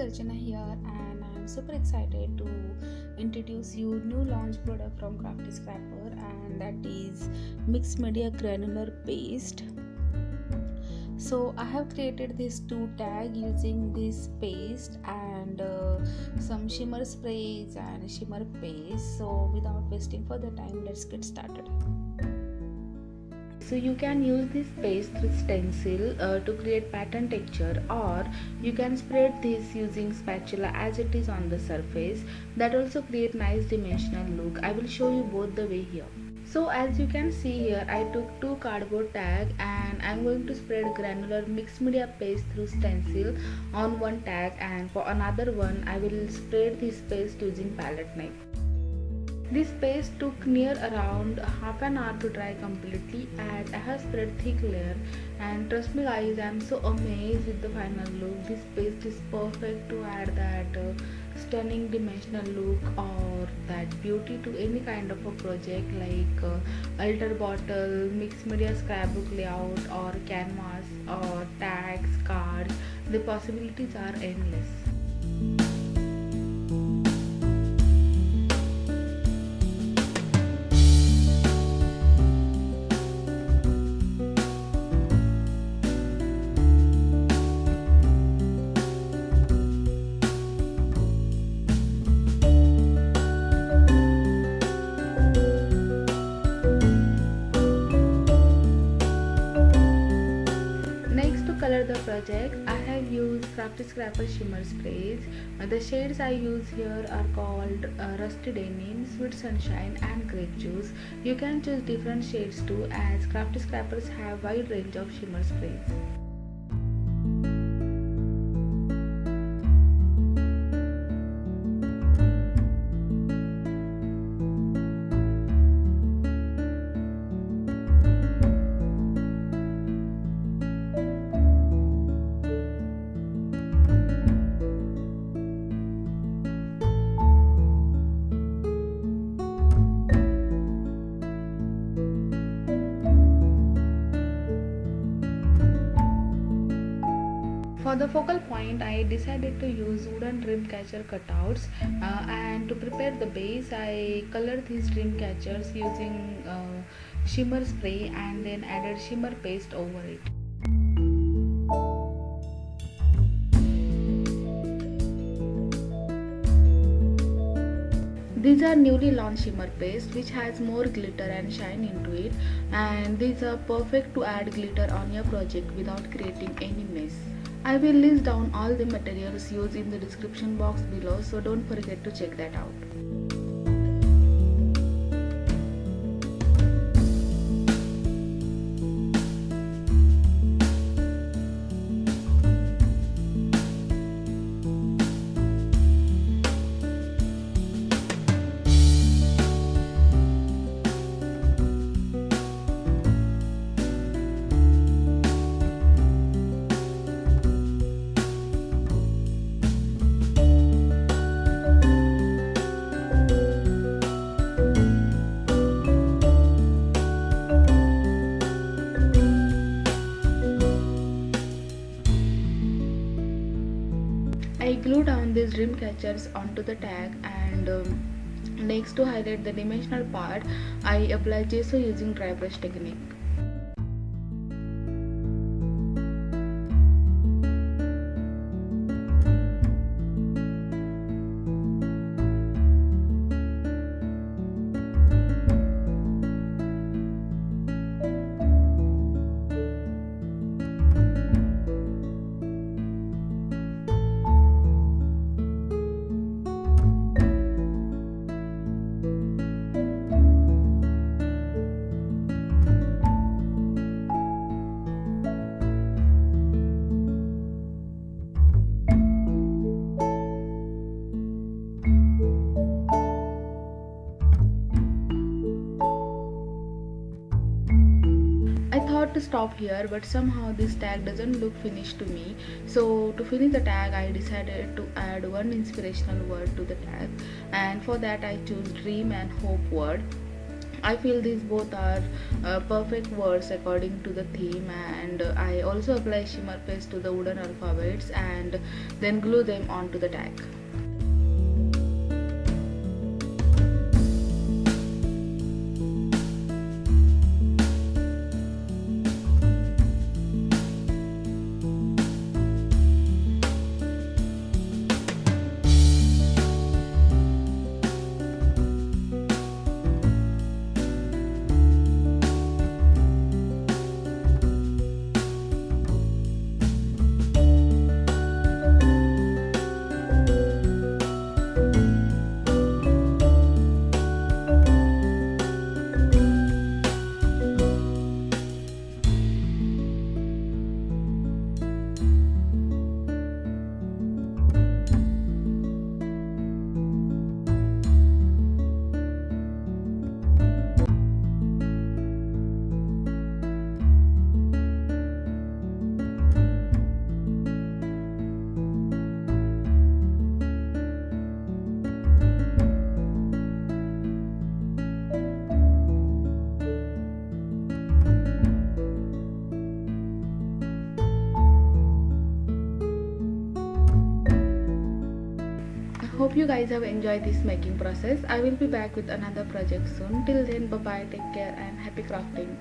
Archana here, and I'm super excited to introduce you new launch product from Craftyscrapper, and that is Mixed Media Granular Paste. So I have created this two tag using this paste and some shimmer sprays and shimmer paste. So without wasting further time, let's get started. So you can use this paste with stencil to create pattern texture, or you can spread this using spatula as it is on the surface. That also create nice dimensional look. I will show you both the way here. So as you can see here, I took two cardboard tag and I'm going to spread granular mixed media paste through stencil on one tag, and for another one I will spread this paste using palette knife. This paste took near around half an hour to dry completely, as I have spread thick layer, and trust me guys, I am so amazed with the final look. This paste is perfect to add that stunning dimensional look or that beauty to any kind of a project like altar bottle, mixed media scrapbook layout, or canvas, or tags, cards. The possibilities are endless. Color the project, I have used Craftyscrappers Shimmer sprays. The shades I use here are called Rusty Denim, Sweet Sunshine, and Grape Juice. You can choose different shades too, as Craftyscrappers have wide range of shimmer sprays. For the focal point, I decided to use wooden dream catcher cutouts, and to prepare the base, I colored these dream catchers using shimmer spray and then added shimmer paste over it. These are newly launched shimmer paste which has more glitter and shine into it, and these are perfect to add glitter on your project without creating any mess. I will list down all the materials used in the description box below, so don't forget to check that out. I glue down these dream catchers onto the tag, and next, to highlight the dimensional part, I apply gesso using dry brush technique. To stop here, but somehow this tag doesn't look finished to me. So to finish the tag, I decided to add one inspirational word to the tag, and for that I chose dream and hope word. I feel these both are perfect words according to the theme, and I also apply shimmer paste to the wooden alphabets and then glue them onto the tag. Hope you guys have enjoyed this making process. I will be back with another project soon. Till then, bye bye, take care, and happy crafting.